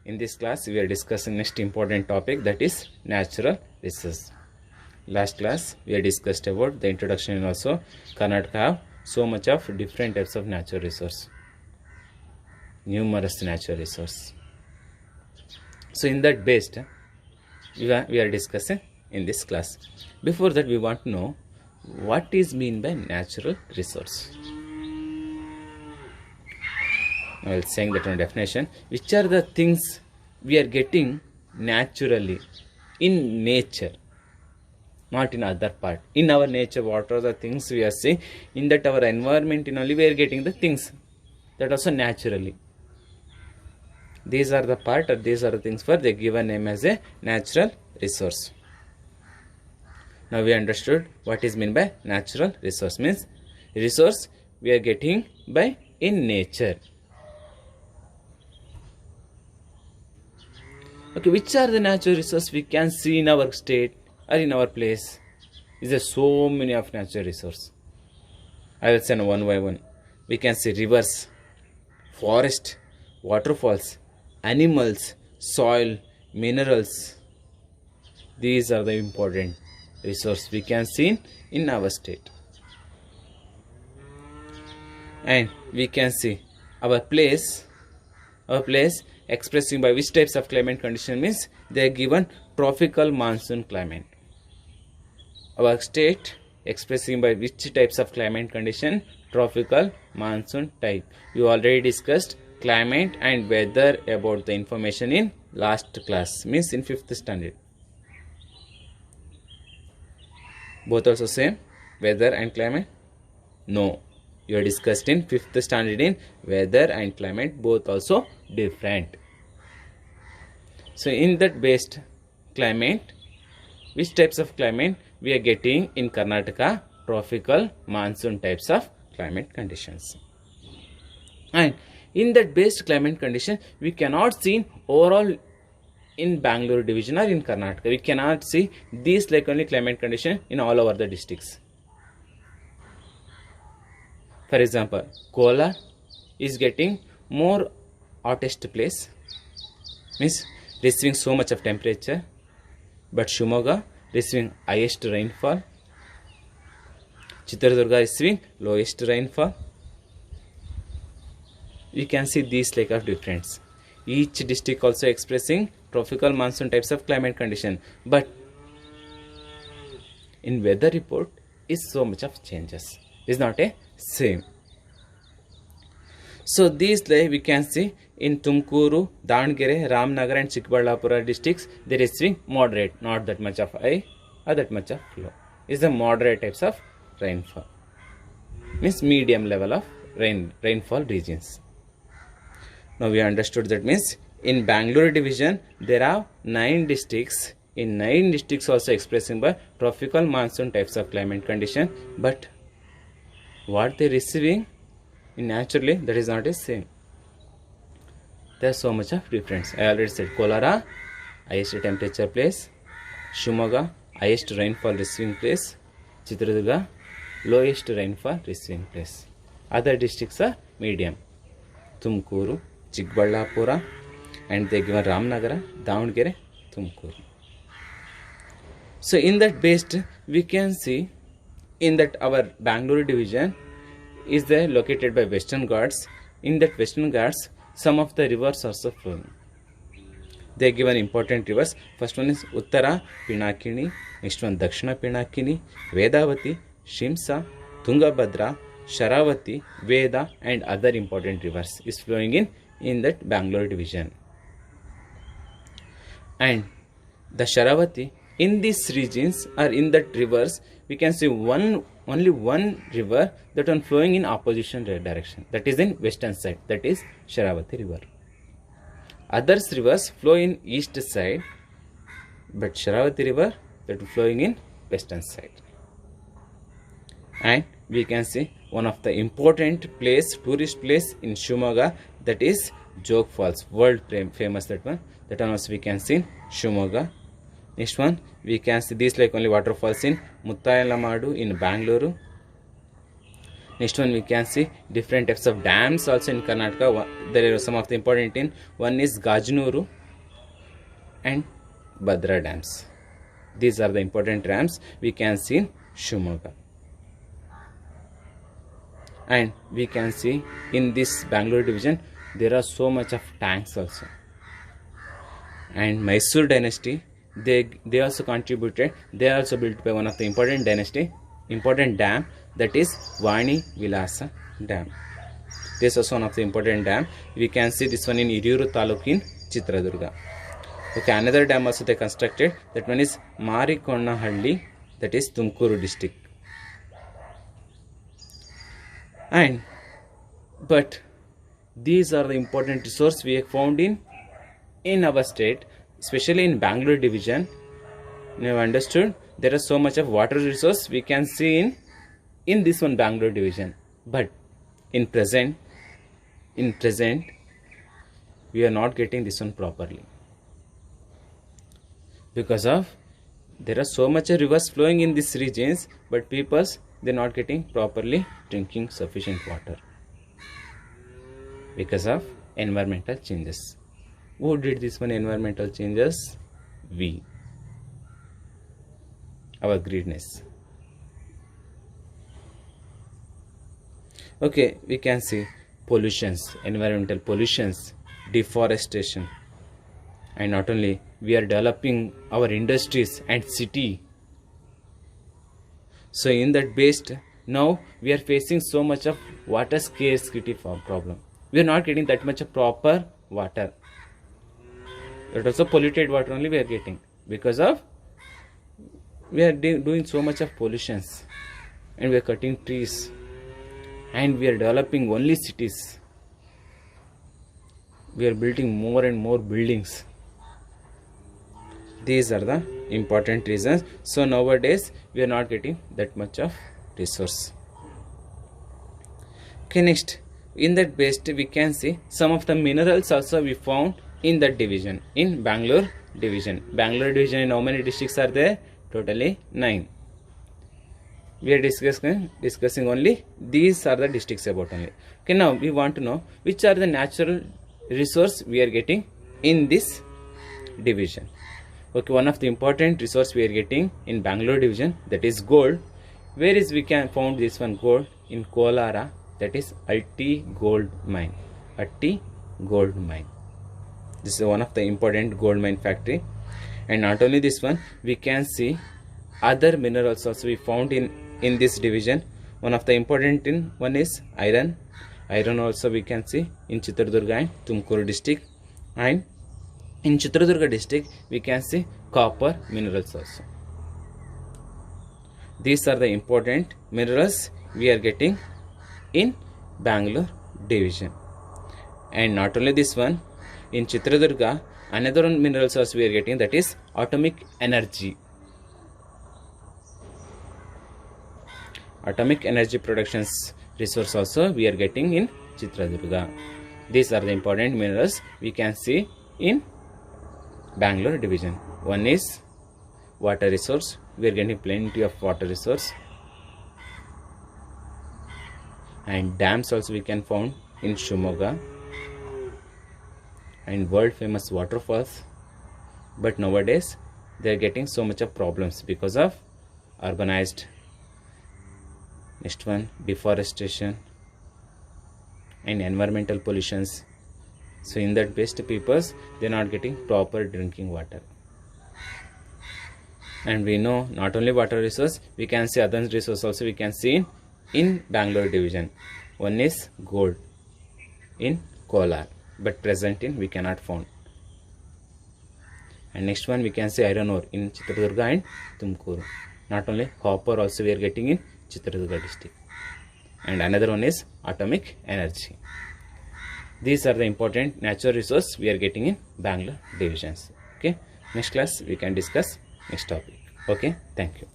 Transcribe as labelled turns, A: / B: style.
A: In this class, we are discussing next important topic, that is natural resources. Last class, we have discussed about the introduction and also Karnataka have so much of different types of natural resource, numerous natural resource. So in that based, we are discussing in this class. Before that, we want to know what is mean by natural resource. I will saying that one definition. Which are the things we are getting naturally in nature, not in other part. In our nature, what are the things we are seeing? In that our environment, in only we are getting the things that also naturally. These are the part, or these are the things for the given name as a natural resource. Now we understood what is meant by natural resource. Means resource we are getting by in nature. Okay, which are the natural resources we can see in our state or in our place? Is there so many of natural resources? I will say one by one. We can see rivers, forest, waterfalls, animals, soil, minerals. These are the important resources we can see in our state. And we can see our place expressing by which types of climate condition, means they are given tropical monsoon climate. Our state expressing by which types of climate condition, tropical monsoon type. You already discussed climate and weather about the information in last class, means in 5th standard. Both also same, weather and climate? No. You are discussed in 5th standard in weather and climate, both also different. So in that based climate, which types of climate we are getting in Karnataka? Tropical monsoon types of climate conditions. And in that based climate condition, we cannot see overall in Bangalore division or in Karnataka. We cannot see these like only climate condition in all over the districts. For example, Kolar is getting more hottest place, means receiving so much of temperature, but Shimoga receiving highest rainfall, Chitradurga receiving lowest rainfall. You can see these like of difference. Each district also expressing tropical monsoon types of climate condition, but in weather report is so much of changes. Is not a same. So these like we can see in Tumkuru, Davangere, Ramnagar and Chikballapura districts, they receiving moderate, not that much of high or that much of low. Is the moderate types of rainfall, means medium level of rainfall regions. Now we understood that means in Bangalore division there are 9 districts. In 9 districts also expressing by tropical monsoon types of climate condition, but what they receiving in naturally, that is not the same. There is so much of difference. I already said Kolara, highest temperature place, Shimoga, highest rainfall receiving place, Chitradurga, lowest rainfall receiving place. Other districts are medium, Tumkuru, Chikballapura, and they given Ramnagara, Davangere, Tumkuru. So in that based, we can see in that our Bangalore division is there located by Western Ghats. In that Western Ghats, some of the rivers also flowing. They are given important rivers. First one is Uttara Pinakini, next one Dakshina Pinakini, Vedavati, Shimsa, Tungabhadra, Sharavati, Veda, and other important rivers is flowing in that Bangalore division. And the Sharavati, in these regions or in that rivers, we can see only one river that one flowing in opposition direction, that is in western side, that is Sharavati river. Others rivers flow in east side, but Sharavati river that is flowing in western side. And we can see one of the important place, tourist place in Shimoga, that is Jog Falls, world famous that one also we can see in Shimoga. Next one, we can see these like only waterfalls in Muttayalamadu in Bangalore. Next one we can see different types of dams also in Karnataka. There are some of the important in. One is Gajnuru and Bhadra dams. These are the important dams we can see in Shimoga. And we can see in this Bangalore division there are so much of tanks also. And Mysore dynasty, they also contributed. They are also built by one of the important dam, that is Vani Vilasa dam. This is also one of the important dam. We can see this one in Hiriyuru Taluk in Chitradurga. Okay, another dam also they constructed. That one is Marikonnahalli, that is Tumkuru district. But these are the important resources we have found in our state, especially in Bangalore division. You have understood there is so much of water resource we can see in this one Bangalore division. But in present we are not getting this one properly, because of there are so much of rivers flowing in these regions, but people they are not getting properly drinking sufficient water because of environmental changes. Who did this one environmental changes? We. Our greediness. Okay, we can see pollutions, environmental pollutions, deforestation, and not only we are developing our industries and city. So in that based, now we are facing so much of water scarcity problem. We are not getting that much of proper water. That also polluted water only we are getting, because of we are doing so much of pollutions, and we are cutting trees, and we are developing only cities. We are building more and more buildings. These are the important reasons. So nowadays we are not getting that much of resource. Okay, next in that based we can see some of the minerals also we found in that division, in Bangalore division. Bangalore division in how many districts are there? Totally 9. We are discussing only these are the districts about only. Okay, now we want to know which are the natural resource we are getting in this division. Okay, one of the important resource we are getting in Bangalore division, that is gold. Where is we can found this one gold? In Kolara, that is Atti gold mine. Atti gold mine. This is one of the important gold mine factory. And not only this one, we can see other minerals also we found in this division. One of the important one is iron. Iron also we can see in Chitradurga and Tumkuru district. And in Chitradurga district we can see copper minerals also. These are the important minerals we are getting in Bangalore division. And not only this one, in Chitradurga another one minerals also we are getting, that is atomic energy. Atomic energy productions resource also we are getting in Chitradurga. These are the important minerals we can see in Bangalore division. One is water resource. We are getting plenty of water resource. And dams also we can found in Shimoga. And world famous waterfalls. But nowadays they are getting so much of problems because of urbanized. Next one, deforestation and environmental pollutions. So in that based peoples they are not getting proper drinking water. And we know not only water resource, we can see other resource also we can see in Bangalore division. One is gold in Kolar, but present in we cannot found. And next one we can see iron ore in Chitradurga and Tumkuru. Not only copper also we are getting in Chitradurga district. And another one is atomic energy. These are the important natural resources we are getting in Bangalore divisions. Okay, next class we can discuss next topic. Okay, thank you.